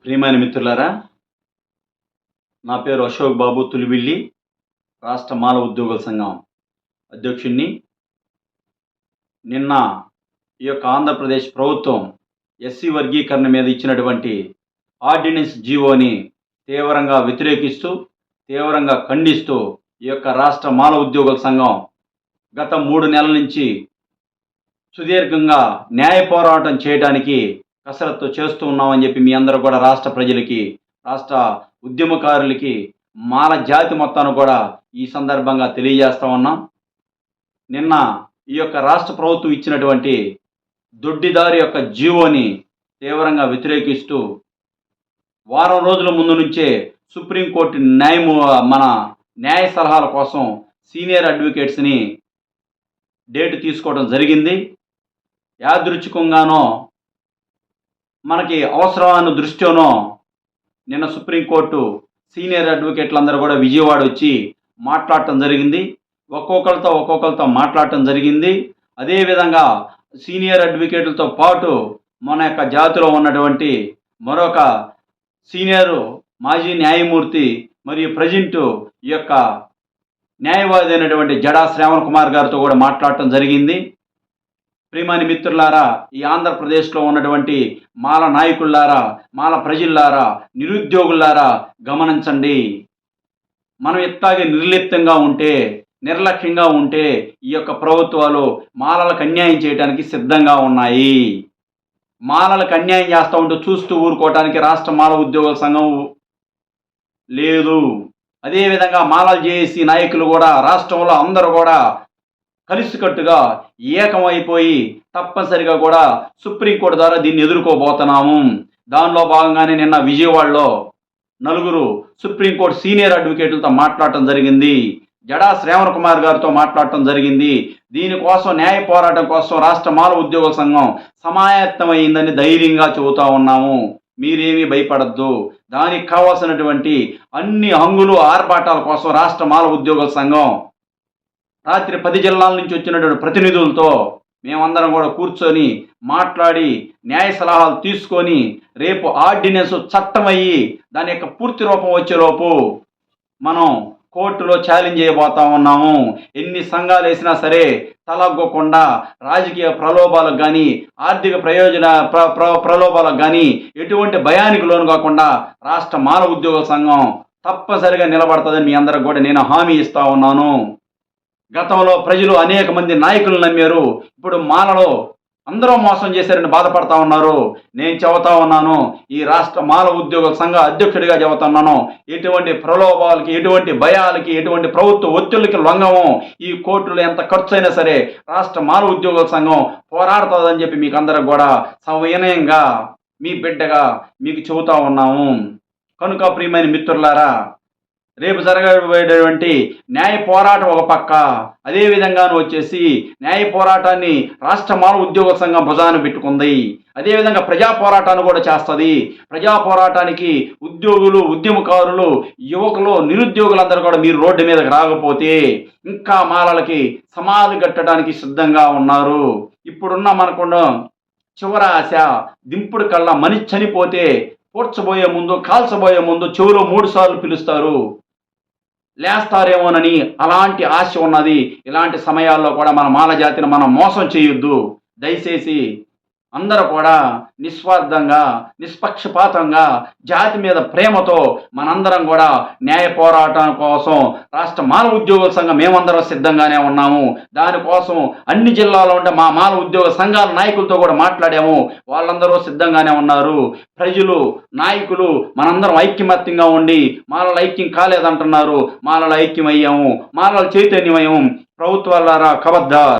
ప్రియమైన మిత్రులారా, నా పేరు అశోక్ బాబు తులిబిల్లి, రాష్ట్ర మాల ఉద్యోగుల సంఘం అధ్యక్షుడిని. నిన్న ఈ యొక్క ఆంధ్రప్రదేశ్ ప్రభుత్వం ఎస్సీ వర్గీకరణ మీద ఇచ్చినటువంటి ఆర్డినెన్స్ జీవోని తీవ్రంగా వ్యతిరేకిస్తూ, తీవ్రంగా ఖండిస్తూ ఈ యొక్క రాష్ట్ర మాల ఉద్యోగుల సంఘం గత 3 నెలల నుంచి సుదీర్ఘంగా న్యాయ పోరాటం చేయడానికి కసరత్తు చేస్తూ ఉన్నామని చెప్పి మీ అందరూ కూడా రాష్ట్ర ప్రజలకి, రాష్ట్ర ఉద్యమకారులకి, మాల జాతి మొత్తాన్ని కూడా ఈ సందర్భంగా తెలియజేస్తా ఉన్నాం. నిన్న ఈ యొక్క రాష్ట్ర ప్రభుత్వం ఇచ్చినటువంటి దొడ్డిదారి యొక్క జీవోని తీవ్రంగా వ్యతిరేకిస్తూ వారం రోజుల ముందు నుంచే సుప్రీంకోర్టు మన న్యాయ సలహాల కోసం సీనియర్ అడ్వకేట్స్ని డేట్ తీసుకోవడం జరిగింది. యాదృచ్ఛికంగానో మనకి అవసరమైన దృష్ట్యానో నిన్న సుప్రీంకోర్టు సీనియర్ అడ్వకేట్లందరూ కూడా విజయవాడ వచ్చి మాట్లాడటం జరిగింది. ఒక్కొక్కరితో మాట్లాడటం జరిగింది. అదేవిధంగా సీనియర్ అడ్వకేట్లతో పాటు మన యొక్క జాతిలో ఉన్నటువంటి మరొక సీనియర్ మాజీ న్యాయమూర్తి మరియు ప్రజెంటు ఈ యొక్క న్యాయవాది అయినటువంటి జడా శ్రావణ్ కుమార్ గారితో కూడా మాట్లాడటం జరిగింది. ప్రియమైన మిత్రులారా, ఈ ఆంధ్రప్రదేశ్లో ఉన్నటువంటి మాల నాయకుల్లారా, మాల ప్రజల్లారా, నిరుద్యోగులారా గమనించండి. మనం ఇట్లాగే నిర్లిప్తంగా ఉంటే, నిర్లక్ష్యంగా ఉంటే ఈ యొక్క ప్రభుత్వాలు మాలలకు అన్యాయం చేయడానికి సిద్ధంగా ఉన్నాయి. మాలలకు అన్యాయం చేస్తూ ఉంటూ చూస్తూ ఊరుకోవటానికి రాష్ట్ర మాల ఉద్యోగుల సంఘం లేదు. అదేవిధంగా మాలలు జేఏసీ నాయకులు కూడా రాష్ట్రంలో అందరూ కూడా కలిసికట్టుగా ఏకమైపోయి తప్పనిసరిగా కూడా సుప్రీంకోర్టు ద్వారా దీన్ని ఎదుర్కోబోతున్నాము. దానిలో భాగంగానే నిన్న విజయవాడలో 4 సుప్రీంకోర్టు సీనియర్ అడ్వకేట్లతో మాట్లాడటం జరిగింది. జడా శ్రావణ్ కుమార్ గారితో మాట్లాడటం జరిగింది. దీనికోసం న్యాయ పోరాటం కోసం రాష్ట్ర మాల ఉద్యోగుల సంఘం సమాయత్తమైందని ధైర్యంగా చెబుతా ఉన్నాము. మీరేమీ భయపడద్దు. దానికి కావాల్సినటువంటి అన్ని హంగులు ఆర్భాటాల కోసం రాష్ట్ర మాల ఉద్యోగుల సంఘం రాత్రి 10 జిల్లాల నుంచి వచ్చినటువంటి ప్రతినిధులతో మేమందరం కూడా కూర్చొని మాట్లాడి న్యాయ సలహాలు తీసుకొని రేపు ఆర్డినెన్స్ చట్టమయ్యి దాని యొక్క పూర్తి రూపం వచ్చేలోపు మనం కోర్టులో ఛాలెంజ్ చేయబోతా ఉన్నాము. ఎన్ని సంఘాలు వేసినా సరే తలగ్గకుండా రాజకీయ ప్రలోభాలకు కానీ, ఆర్థిక ప్రలోభాలకు కానీ ఎటువంటి భయానికి లోను కాకుండా రాష్ట్ర మాల ఉద్యోగుల సంఘం తప్పనిసరిగా నిలబడుతుందని మీ అందరికి కూడా నేను హామీ ఇస్తా ఉన్నాను. గతంలో ప్రజలు అనేక మంది నాయకులు నమ్మారు. ఇప్పుడు మాలలో అందరూ మోసం చేశారని బాధపడతా ఉన్నారు. నేను చెబుతా ఉన్నాను, ఈ రాష్ట్ర మాల ఉద్యోగుల సంఘ అధ్యక్షుడిగా చెబుతున్నాను, ఎటువంటి ప్రలోభాలకి, ఎటువంటి భయాలకి, ఎటువంటి ప్రభుత్వ ఒత్తిళ్ళకి లొంగము. ఈ కోర్టులో ఎంత ఖర్చు అయినా సరే రాష్ట్ర మాల ఉద్యోగుల సంఘం పోరాడుతుందని చెప్పి మీకు అందరికి కూడా సవినయంగా మీ బిడ్డగా మీకు చెబుతా ఉన్నాము. కనుక ప్రియమైన మిత్రులారా, రేపు జరగబోయేటువంటి న్యాయ పోరాటం ఒక పక్క, అదేవిధంగాను వచ్చేసి న్యాయ పోరాటాన్ని రాష్ట్ర మాల ఉద్యోగ సంఘం భుజాన పెట్టుకుంది. అదేవిధంగా ప్రజా పోరాటాన్ని కూడా చేస్తుంది. ప్రజా పోరాటానికి ఉద్యోగులు, ఉద్యమకారులు, యువకులు, నిరుద్యోగులందరూ కూడా మీరు రోడ్డు మీదకి రాకపోతే ఇంకా మాలలకి సమాధి కట్టడానికి సిద్ధంగా ఉన్నారు. ఇప్పుడున్న మనకున్న చివరి ఆశ, దింపుడు కళ్ళ మనిషి చనిపోతే పూడ్చబోయే ముందు, కాల్చబోయే ముందు చెవులో 3 సార్లు పిలుస్తారు, లేస్తారేమోనని అలాంటి ఆశ ఉన్నది. ఇలాంటి సమయాల్లో కూడా మన మాల జాతిని మనం మోసం చేయొద్దు. దయచేసి అందరూ కూడా నిస్వార్థంగా, నిష్పక్షపాతంగా, జాతి మీద ప్రేమతో మనందరం కూడా న్యాయ పోరాటం కోసం రాష్ట్ర మాల ఉద్యోగుల సంఘం మేమందరం సిద్ధంగానే ఉన్నాము. దానికోసం అన్ని జిల్లాలో ఉండే మా మాల ఉద్యోగ సంఘాల నాయకులతో కూడా మాట్లాడాము. వాళ్ళందరూ సిద్ధంగానే ఉన్నారు. ప్రజలు, నాయకులు మనందరం ఐక్యమత్యంగా ఉండి మాలలు ఐక్యం కాలేదంటున్నారు. మాలలు ఐక్యమయ్యాము, మాలలు చైతన్యమయ్యాము. ప్రభుత్వాలారా ఖబర్దార్.